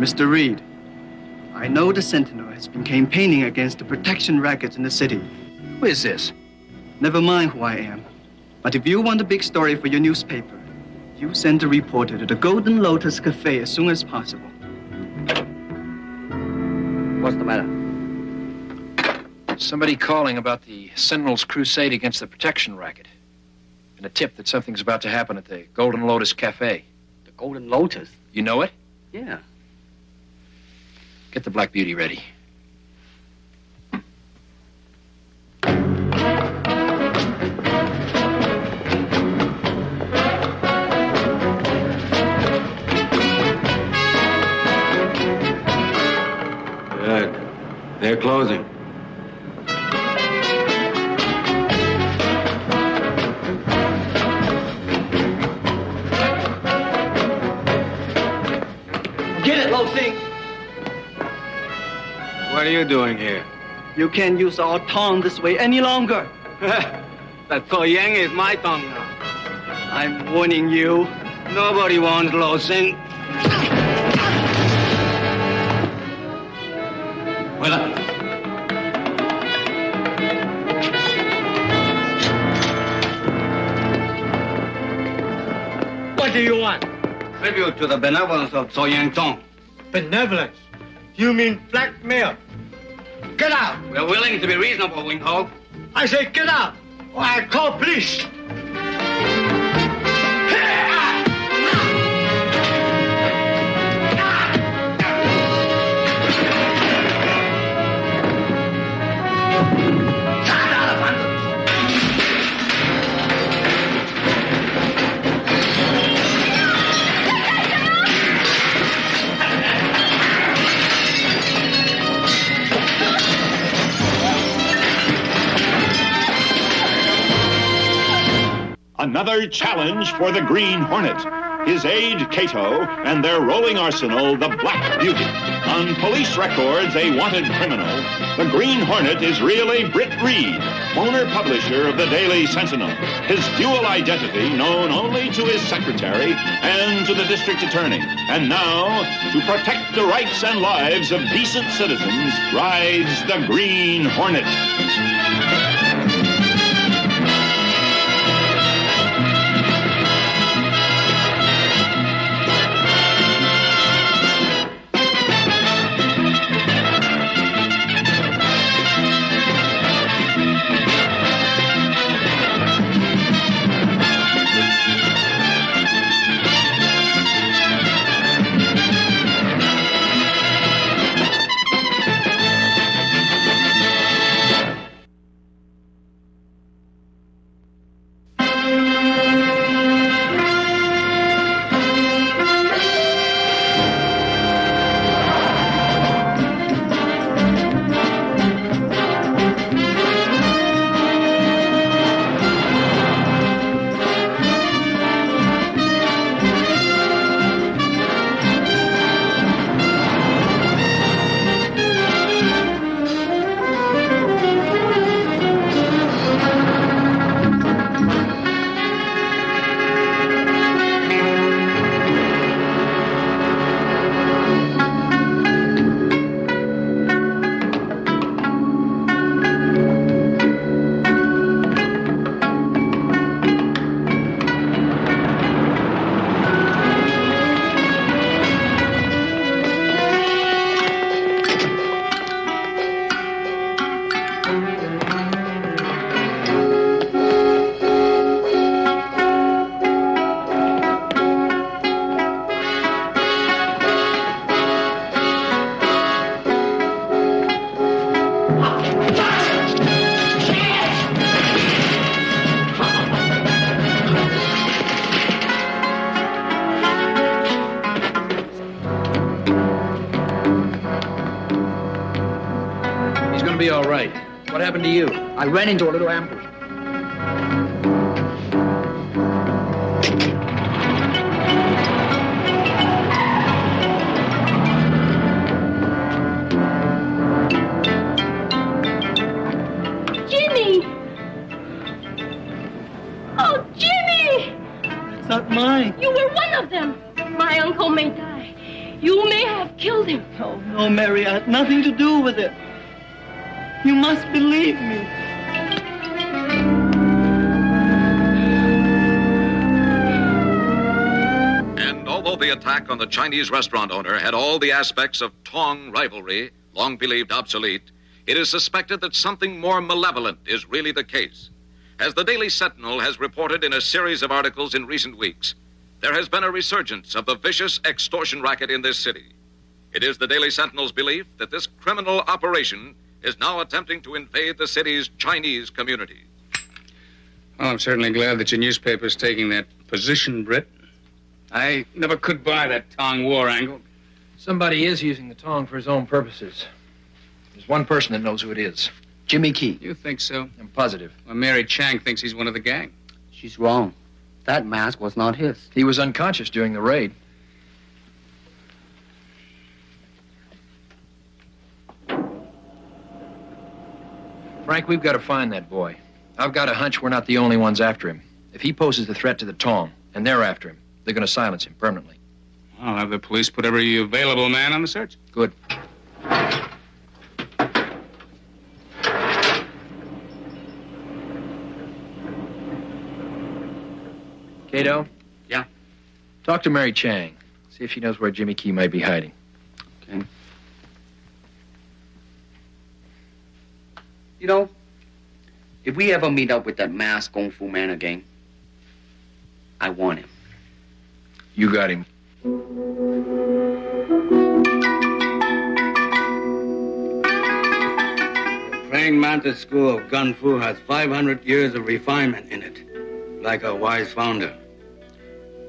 Mr. Reed, I know the Sentinel has been campaigning against the protection rackets in the city. Who is this? Never mind who I am. But if you want a big story for your newspaper, you send a reporter to the Golden Lotus Cafe as soon as possible. What's the matter? Somebody calling about the Sentinel's crusade against the protection racket. And a tip that something's about to happen at the Golden Lotus Cafe. The Golden Lotus? You know it? Yeah. Get the Black Beauty ready. Good. They're closing. Get it, Lo Sing! What are you doing here? You can't use our tongue this way any longer. That So Yang is my tongue now. I'm warning you. Nobody wants Lo Sing. What do you want? Tribute to the benevolence of So Yang Tong. Benevolence? You mean blackmail? Get out! We're willing to be reasonable, Wing Ho. I say get out, or I call police. Another challenge for the Green Hornet, his aide, Cato, and their rolling arsenal, the Black Beauty. On police records, a wanted criminal, the Green Hornet is really Britt Reed, owner-publisher of the Daily Sentinel. His dual identity known only to his secretary and to the district attorney. And now, to protect the rights and lives of decent citizens, rides the Green Hornet. Be all right. What happened to you? I ran into a little ambush. Jimmy! Oh, Jimmy! It's not mine. You were one of them. My uncle may die. You may have killed him. Oh, no, Mary, I had nothing to do with it. You must believe me. And although the attack on the Chinese restaurant owner had all the aspects of Tong rivalry, long believed obsolete, it is suspected that something more malevolent is really the case. As the Daily Sentinel has reported in a series of articles in recent weeks, there has been a resurgence of the vicious extortion racket in this city. It is the Daily Sentinel's belief that this criminal operation is now attempting to invade the city's Chinese community. Well, I'm certainly glad that your newspaper's taking that position, Britt. I never could buy that Tong war angle. Somebody is using the Tong for his own purposes. There's one person that knows who it is. Jimmy Key. You think so? I'm positive. Well, Mary Chang thinks he's one of the gang. She's wrong. That mask was not his. He was unconscious during the raid. Frank, we've got to find that boy. I've got a hunch we're not the only ones after him. If he poses a threat to the Tong, and they're after him, they're going to silence him permanently. I'll have the police put every available man on the search. Good. Cato? Yeah? Talk to Mary Chang. See if she knows where Jimmy Key might be hiding. Okay. You know, if we ever meet up with that masked Kung Fu man again, I want him. You got him. The Preying Mantis school of Gun Fu has 500 years of refinement in it, like a wise founder.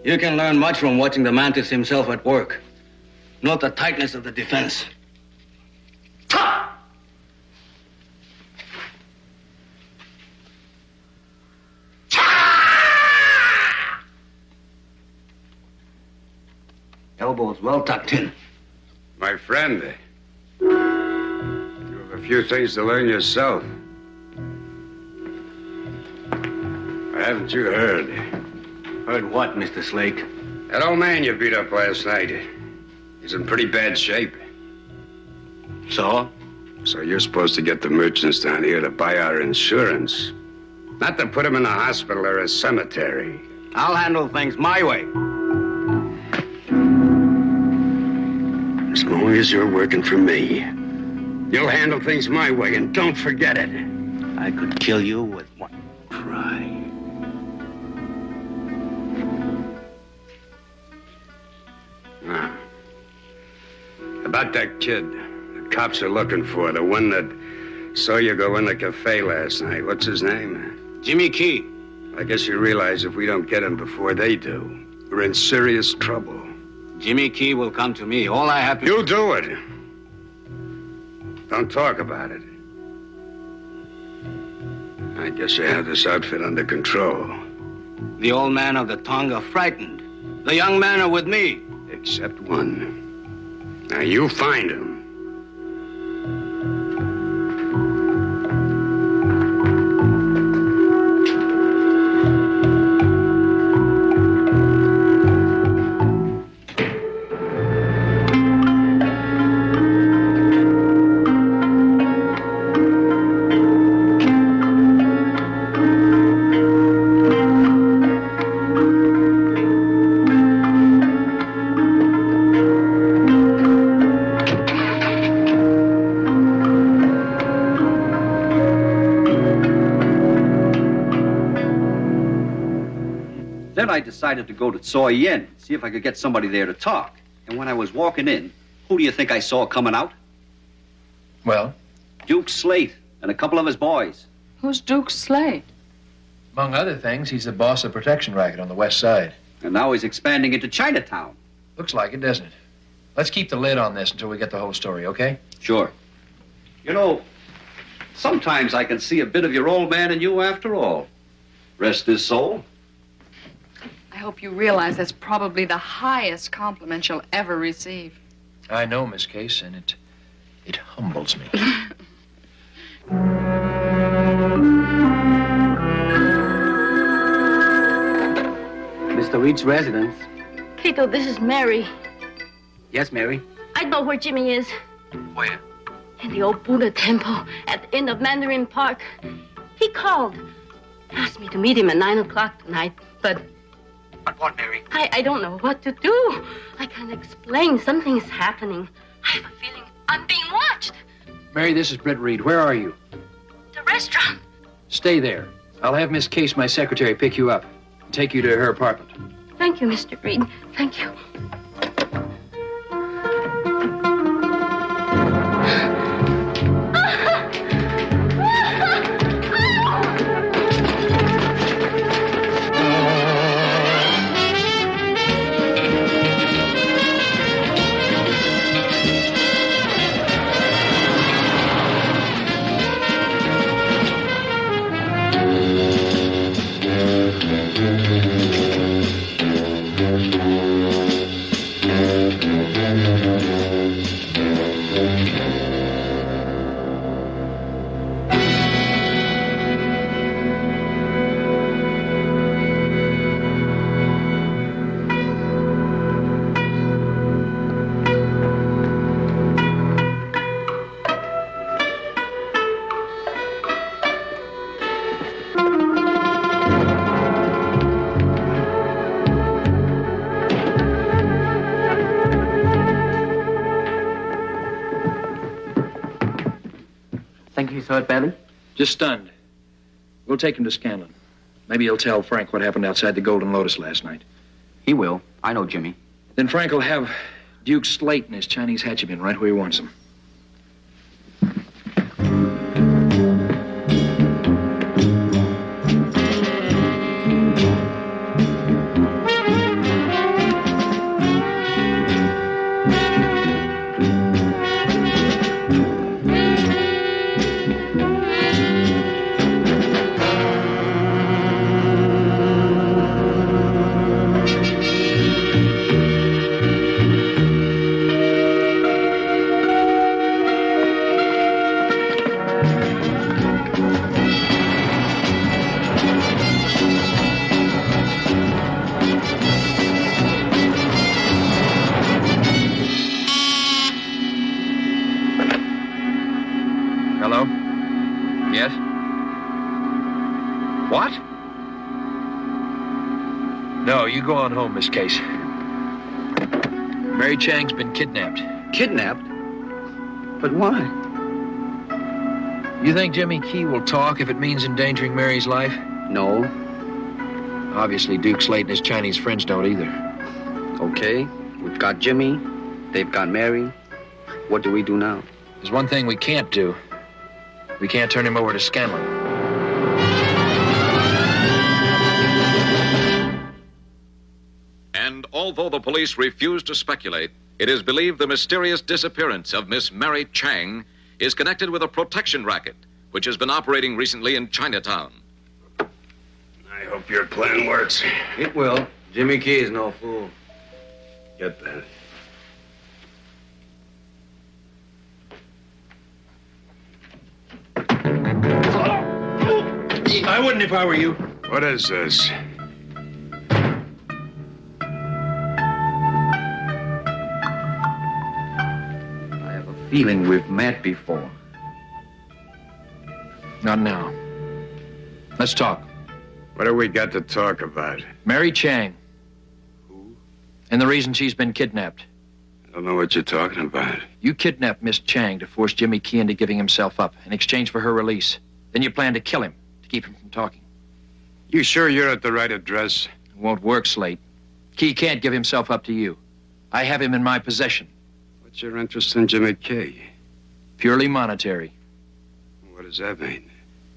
You can learn much from watching the Mantis himself at work. Note the tightness of the defense. Elbows well tucked in. My friend, you have a few things to learn yourself. Haven't you heard? Heard what, Mr. Slake? That old man you beat up last night, he's in pretty bad shape. So? So you're supposed to get the merchants down here to buy our insurance. Not to put him in a hospital or a cemetery. I'll handle things my way. As long as you're working for me, you'll handle things my way, and don't forget it. I could kill you with one cry. Ah. About that kid the cops are looking for, the one that saw you go in the cafe last night. What's his name? Jimmy Key. I guess you realize if we don't get him before they do, we're in serious trouble. Jimmy Key will come to me. All I have to... You do it. Don't talk about it. I guess you have this outfit under control. The old man of the Tong are frightened. The young men are with me. Except one. Now you find him. I decided to go to Tsoi Yin, see if I could get somebody there to talk. And when I was walking in, who do you think I saw coming out? Well? Duke Slate and a couple of his boys. Who's Duke Slate? Among other things, he's the boss of the protection racket on the west side. And now he's expanding into Chinatown. Looks like it, doesn't it? Let's keep the lid on this until we get the whole story, okay? Sure. You know, sometimes I can see a bit of your old man in you after all. Rest his soul. I hope you realize that's probably the highest compliment you'll ever receive. I know, Miss Case, and it humbles me. Mr. Reed's residence. Cato, this is Mary. Yes, Mary? I know where Jimmy is. Where? In the old Buddha temple at the end of Mandarin Park. He called. Asked me to meet him at 9 o'clock tonight, but... But what, Mary? I don't know what to do. I can't explain. Something's happening. I have a feeling I'm being watched. Mary, this is Britt Reed. Where are you? The restaurant. Stay there. I'll have Miss Case, my secretary, pick you up and take you to her apartment. Thank you, Mr. Reed. Thank you. Think he's hurt badly? Just stunned. We'll take him to Scanlon. Maybe he'll tell Frank what happened outside the Golden Lotus last night. He will. I know Jimmy. Then Frank will have Duke Slate and his Chinese hatchet right where he wants him. Hello? Yes? What? No, you go on home, Miss Case. Mary Chang's been kidnapped. Kidnapped? But why? You think Jimmy Key will talk if it means endangering Mary's life? No. Obviously, Duke Slate and his Chinese friends don't either. Okay. We've got Jimmy. They've got Mary. What do we do now? There's one thing we can't do. We can't turn him over to Scanlon. And although the police refuse to speculate, it is believed the mysterious disappearance of Miss Mary Chang is connected with a protection racket, which has been operating recently in Chinatown. I hope your plan works. It will. Jimmy Key is no fool. Get that. I wouldn't if I were you. What is this? I have a feeling we've met before. Not now. Let's talk. What do we got to talk about? Mary Chang. Who? And the reason she's been kidnapped. I don't know what you're talking about. You kidnapped Miss Chang to force Jimmy Key into giving himself up in exchange for her release. Then you plan to kill him to keep him from talking. You sure you're at the right address? It won't work, Slate. Key can't give himself up to you. I have him in my possession. What's your interest in Jimmy Key? Purely monetary. What does that mean?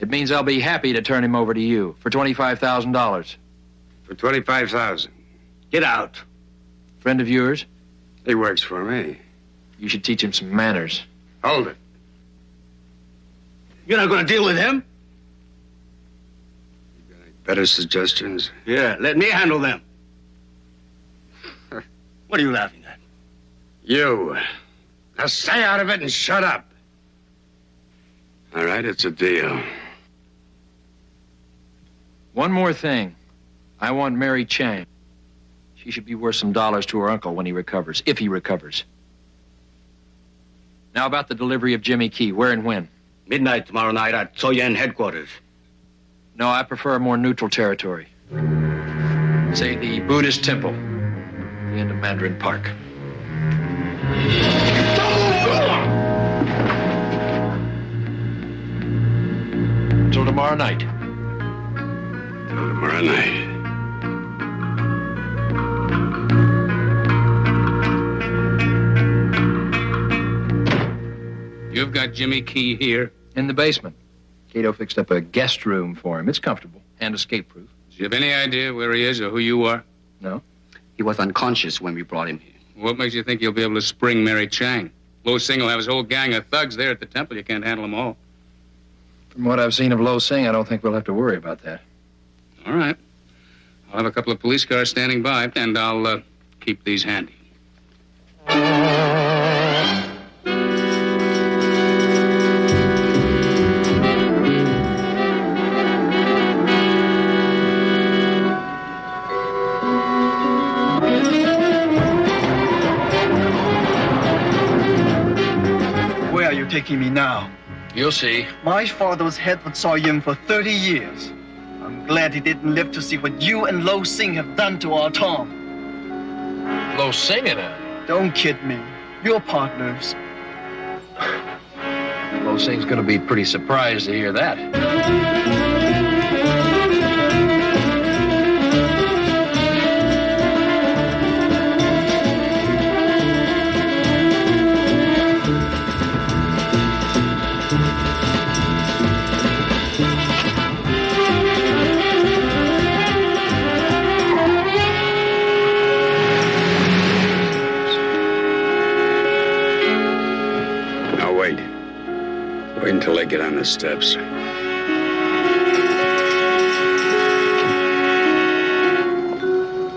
It means I'll be happy to turn him over to you for $25,000. For $25,000. Get out. Friend of yours? He works for me. You should teach him some manners. Hold it. You're not going to deal with him? You got any better suggestions? Yeah, let me handle them. What are you laughing at? You. Now stay out of it and shut up. All right, it's a deal. One more thing. I want Mary Chang. She should be worth some dollars to her uncle when he recovers, if he recovers. Now about the delivery of Jimmy Key. Where and when? Midnight tomorrow night at Soyen headquarters. No, I prefer a more neutral territory. Say the Buddhist temple, the end of Mandarin Park. Till tomorrow night. Till tomorrow night. You've got Jimmy Key here? In the basement. Cato fixed up a guest room for him. It's comfortable and escape-proof. Do you have any idea where he is or who you are? No. He was unconscious when we brought him here. What makes you think you'll be able to spring Mary Chang? Lo Sing will have his whole gang of thugs there at the temple. You can't handle them all. From what I've seen of Lo Sing, I don't think we'll have to worry about that. All right. I'll have a couple of police cars standing by, and I'll keep these handy. Where are you taking me now? You'll see. My father's head with Soyen for 30 years. I'm glad he didn't live to see what you and Lo Sing have done to our Tom. Lo Sing and I? Don't kid me. You're partners. Lo Sing's gonna be pretty surprised to hear that. Wait until they get on the steps.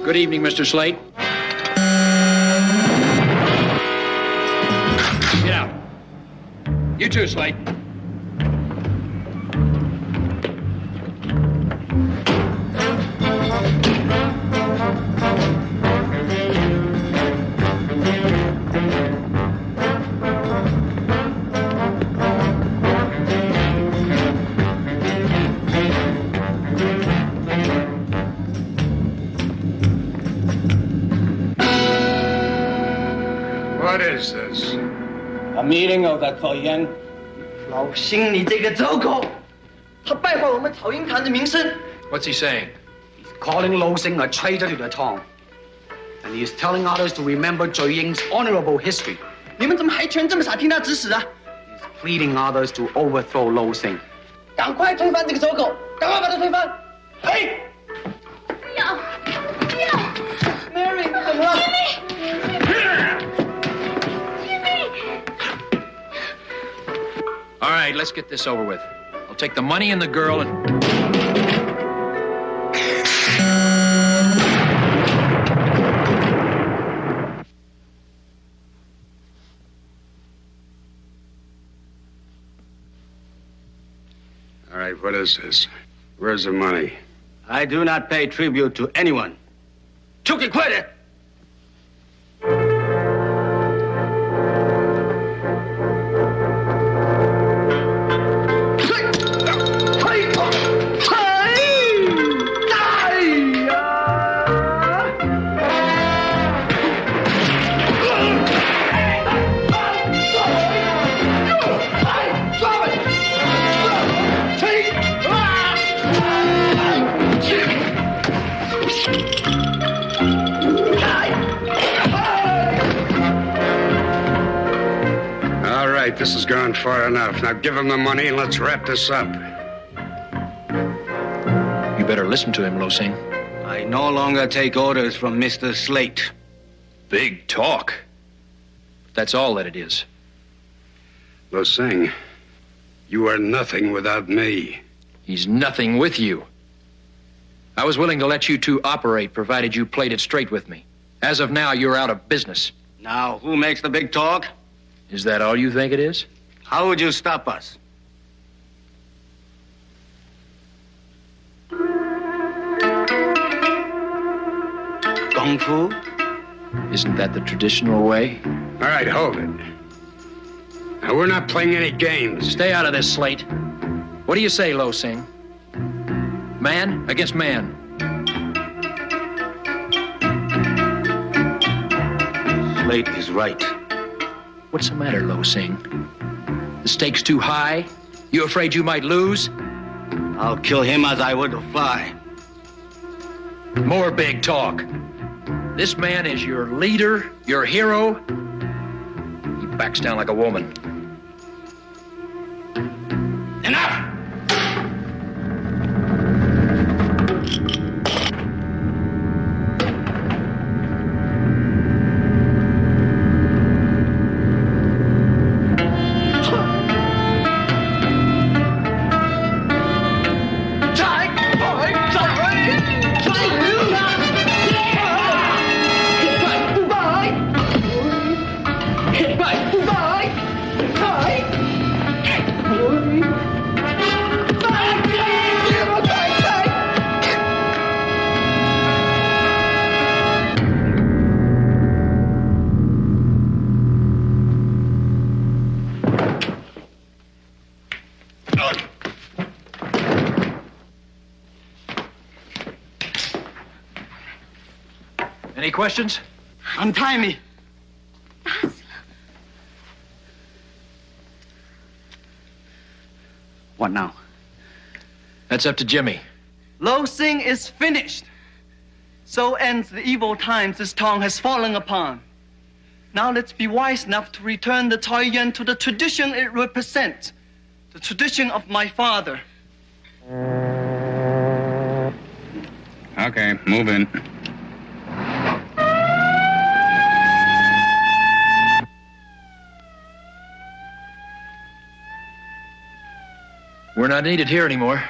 Good evening, Mr. Slate. Get out. You too, Slate. What is this? A meeting of the Korean. 老星，你这个走狗，他败坏我们草鹰潭的名声。 What's he saying? He's calling Lo Sing a traitor to the Tong. And he is telling others to remember Zhou Ying's honorable history. 你们怎么还全这么傻，听他指使啊？ He's pleading others to overthrow Lo Sing. 赶快推翻这个走狗，赶快把他推翻！嘿！不要，不要 ，Mary， 你怎么了？ All right, let's get this over with. I'll take the money and the girl and... All right, what is this? Where's the money? I do not pay tribute to anyone. 出去快点！ This has gone far enough. Now give him the money and let's wrap this up. You better listen to him, Lo Sing. I no longer take orders from Mr. Slate. Big talk. That's all that it is. Lo Sing, you are nothing without me. He's nothing with you. I was willing to let you two operate, provided you played it straight with me. As of now, you're out of business. Now, who makes the big talk? Is that all you think it is? How would you stop us? kung fu? Isn't that the traditional way? All right, hold it. Now, we're not playing any games. Stay out of this, Slate. What do you say, Lo Sing? Man against man. Slate is right. What's the matter, Lo Sing? The stakes too high? You afraid you might lose? I'll kill him as I would a fly. More big talk. This man is your leader, your hero. He backs down like a woman. Enough! Any questions? Untie me. What now? That's up to Jimmy. Lo Sing is finished. So ends the evil times this Tong has fallen upon. Now let's be wise enough to return the Taoyuan to the tradition it represents, the tradition of my father. Okay, move in. We're not needed here anymore.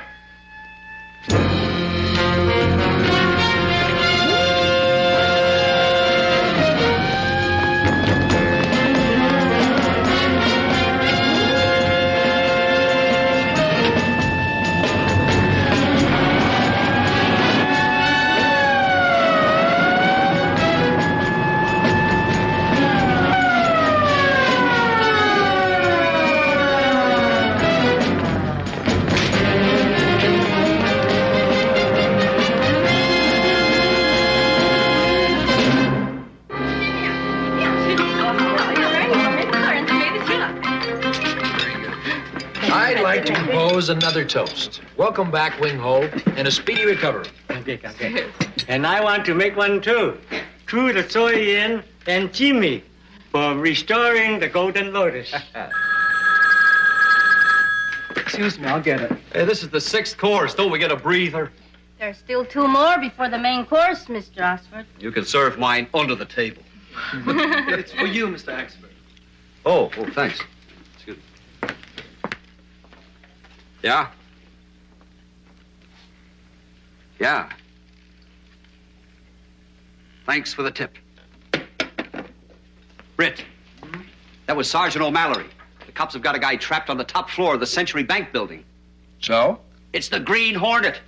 I'd like to propose another toast. Welcome back, Wing Ho, and a speedy recovery. Okay. And I want to make one too. To the Soyan and Jimmy for restoring the Golden Lotus. Excuse me, I'll get it. Hey, this is the 6th course. Don't we get a breather? There's still 2 more before the main course, Mr. Oxford. You can serve mine under the table. It's for you, Mr. Axford. Oh, thanks. Excuse me. Yeah? Yeah. Thanks for the tip. Britt, that was Sergeant O'Mallory. The cops have got a guy trapped on the top floor of the Century Bank building. So? It's the Green Hornet.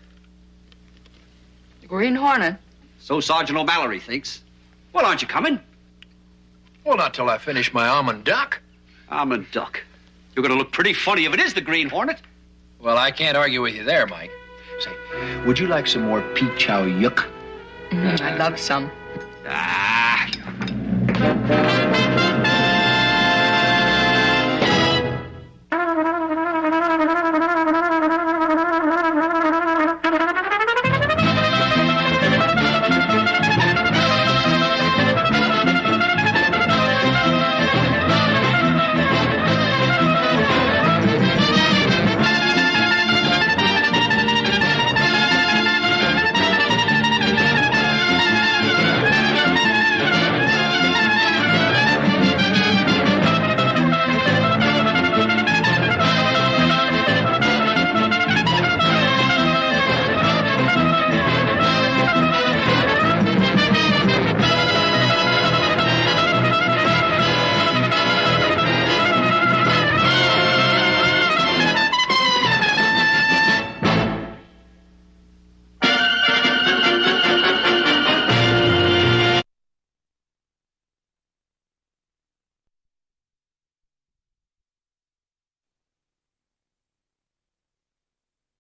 The Green Hornet? So Sergeant O'Mallory thinks. Well, aren't you coming? Well, not till I finish my almond duck. Almond duck. You're going to look pretty funny if it is the Green Hornet. Well, I can't argue with you there, Mike. Say, would you like some more pea chow yuk? I'd love some. Ah,